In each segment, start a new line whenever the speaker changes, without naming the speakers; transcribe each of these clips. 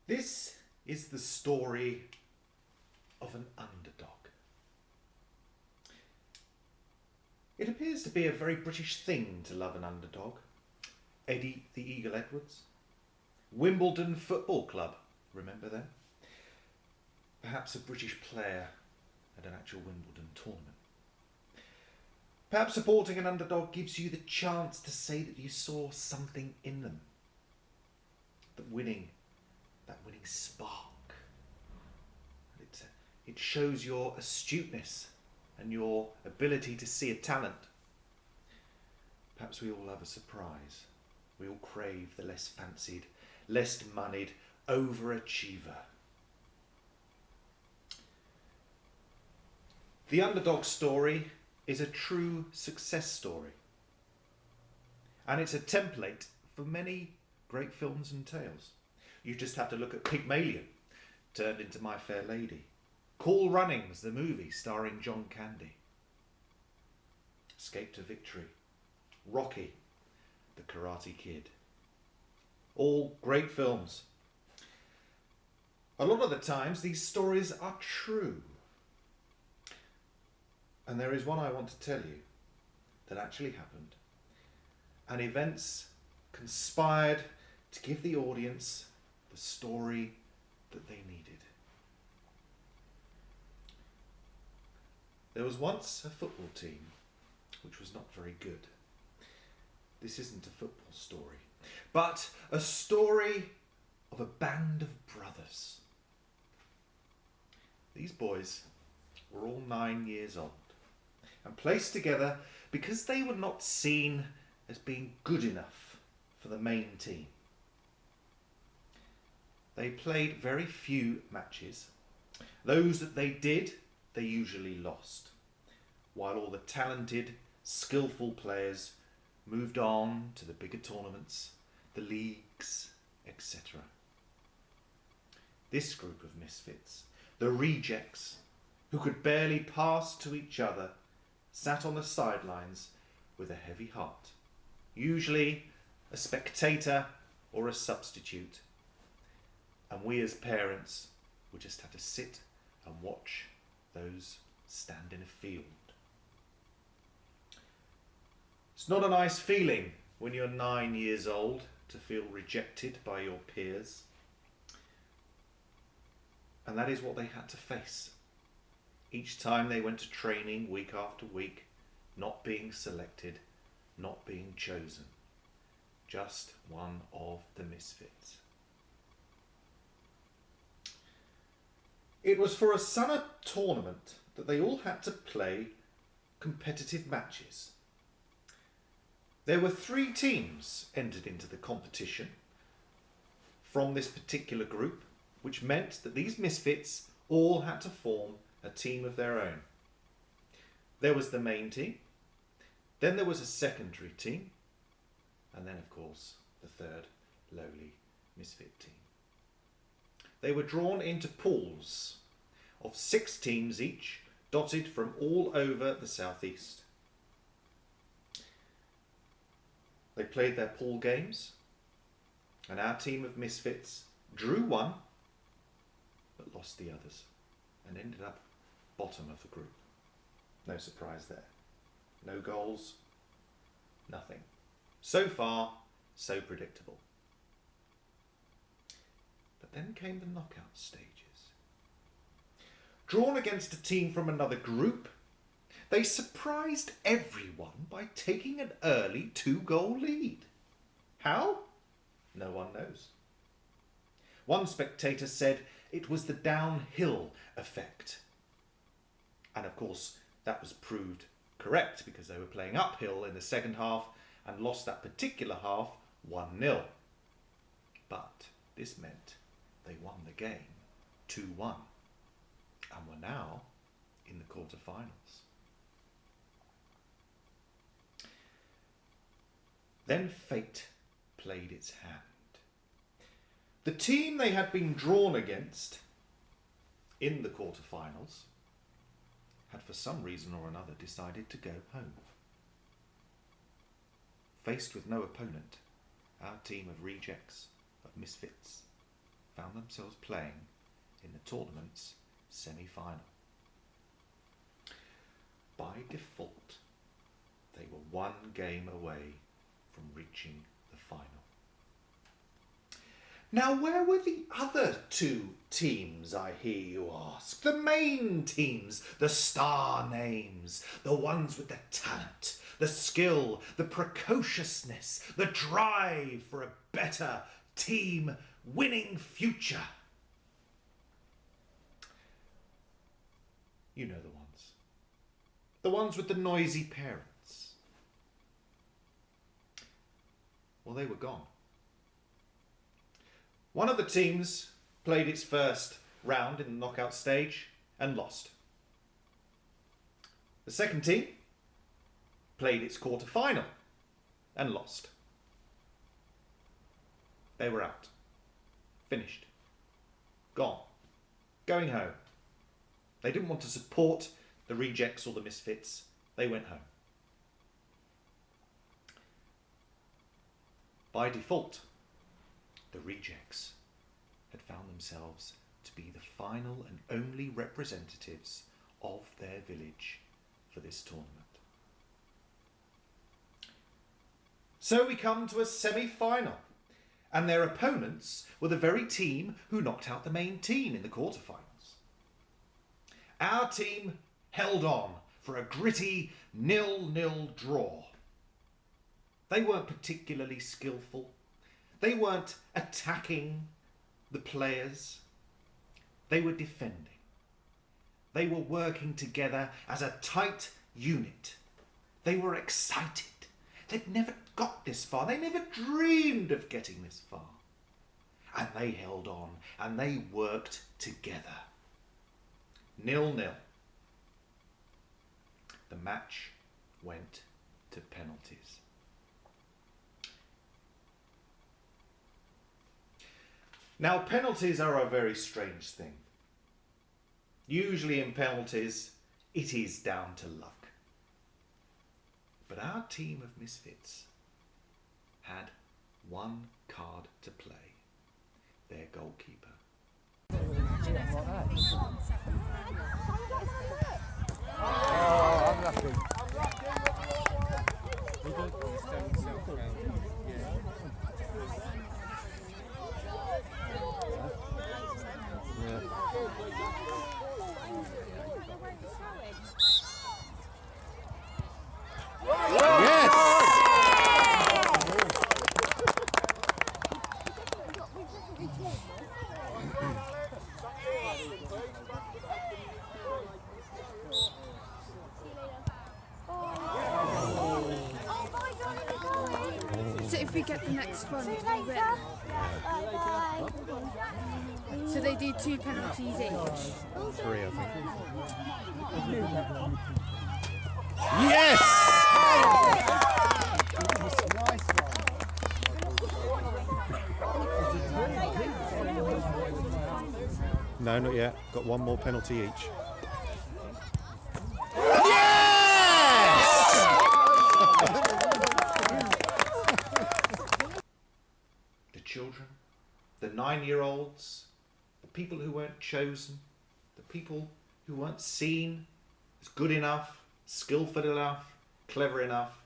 This is the story of an underdog. It appears to be a very British thing to love an underdog. Eddie the Eagle Edwards. Wimbledon Football Club, remember them? Perhaps a British player at an actual Wimbledon tournament. Perhaps supporting an underdog gives you the chance to say that you saw something in them. That winning spark. It shows your astuteness and your ability to see a talent. Perhaps we all have a surprise. We all crave the less fancied, less moneyed overachiever. The underdog story is a true success story. And it's a template for many great films and tales. You just have to look at Pygmalion, turned into My Fair Lady. Cool Runnings, the movie starring John Candy. Escape to Victory. Rocky, The Karate Kid. All great films. A lot of the times these stories are true. And there is one I want to tell you that actually happened. And events conspired to give the audience the story that they needed. There was once a football team which was not very good. This isn't a football story, but a story of a band of brothers. These boys were all 9 years old and placed together because they were not seen as being good enough for the main team. They played very few matches. Those that they did, they usually lost, while all the talented, skillful players moved on to the bigger tournaments, the leagues, etc. This group of misfits, the rejects, who could barely pass to each other, sat on the sidelines with a heavy heart, usually a spectator or a substitute. And we as parents would just have to sit and watch those stand in a field. It's not a nice feeling when you're 9 years old to feel rejected by your peers. And that is what they had to face. Each time they went to training week after week, not being selected, not being chosen. Just one of the misfits. It was for a summer tournament that they all had to play competitive matches. There were 3 teams entered into the competition from this particular group, which meant that these misfits all had to form a team of their own. There was the main team, then there was a secondary team, and then of course the third lowly misfit team. They were drawn into pools of 6 teams each, dotted from all over the southeast. They played their pool games, and our team of misfits drew one, but lost the others, and ended up bottom of the group. No surprise there. No goals, nothing. So far, so predictable. But then came the knockout stages. Drawn against a team from another group, they surprised everyone by taking an early 2-goal lead. How? No one knows. One spectator said it was the downhill effect. And of course, that was proved correct because they were playing uphill in the second half and lost that particular half 1-0. But this meant they won the game 2-1 and were now in the quarter-finals. Then fate played its hand. The team they had been drawn against in the quarter-finals had for some reason or another decided to go home. Faced with no opponent, our team of rejects, of misfits, found themselves playing in the tournament's semi-final. By default, they were one game away from reaching the final. Now, where were the other two teams, I hear you ask? The main teams, the star names, the ones with the talent, the skill, the precociousness, the drive for a better team winning future. You know the ones. The ones with the noisy parents. Well, they were gone. One of the teams played its first round in the knockout stage and lost. The second team played its quarter-final and lost. They were out. Finished. Gone. Going home. They didn't want to support the rejects or the misfits. They went home. By default, the rejects had found themselves to be the final and only representatives of their village for this tournament. So we come to a semi-final, and their opponents were the very team who knocked out the main team in the quarterfinals. Our team held on for a gritty 0-0 draw. They weren't particularly skillful. They weren't attacking the players. They were defending. They were working together as a tight unit. They were excited. They'd never got this far. They never dreamed of getting this far. And they held on and they worked together. 0-0. The match went to penalties. Now, penalties are a very strange thing. Usually in penalties, it is down to luck. But our team of misfits had one card to play, their goalkeeper.
Oh, I'm lucky.
So if we get the next one, we win. So they do 2 penalties each.
3, I think. Yes! No, not yet. Got one more penalty each.
The children, the 9-year-olds, the people who weren't chosen, the people who weren't seen as good enough, skillful enough, clever enough,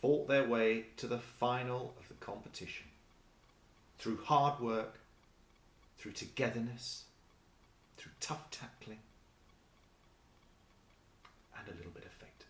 fought their way to the final of the competition through hard work, through togetherness, through tough tackling, and a little bit of fate.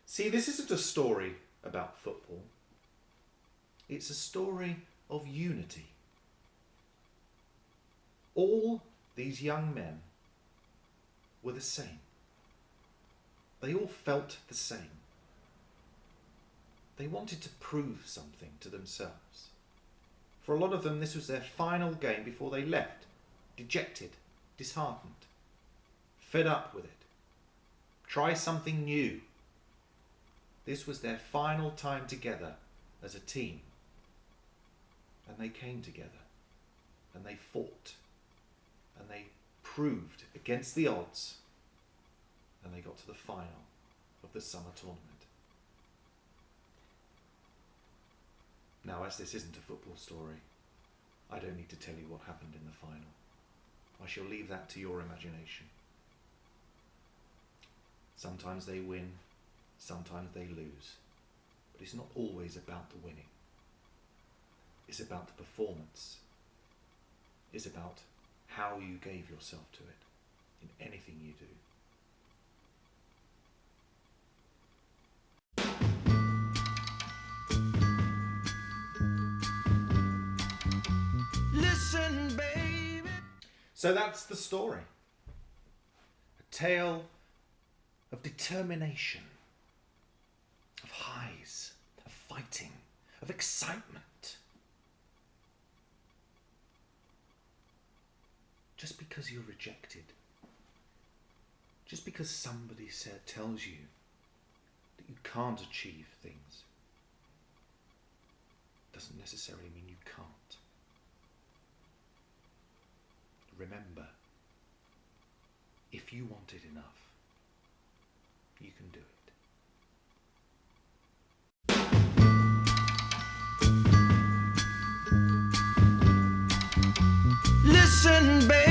See, this isn't a story about football. It's a story of unity. All these young men were the same. They all felt the same. They wanted to prove something to themselves. For a lot of them, this was their final game before they left, dejected, disheartened, fed up with it. Try something new. This was their final time together as a team. And they came together, and they fought, and they proved against the odds, and they got to the final of the summer tournament. Now, as this isn't a football story, I don't need to tell you what happened in the final. I shall leave that to your imagination. Sometimes they win, sometimes they lose, but it's not always about the winning. It's about the performance. It's about how you gave yourself to it in anything you do.
Listen, baby.
So that's the story. A tale of determination, of highs, of fighting, of excitement. Just because you're rejected, just because somebody tells you that you can't achieve things, doesn't necessarily mean you can't. Remember, if you want it enough, you can do it.
Listen, baby.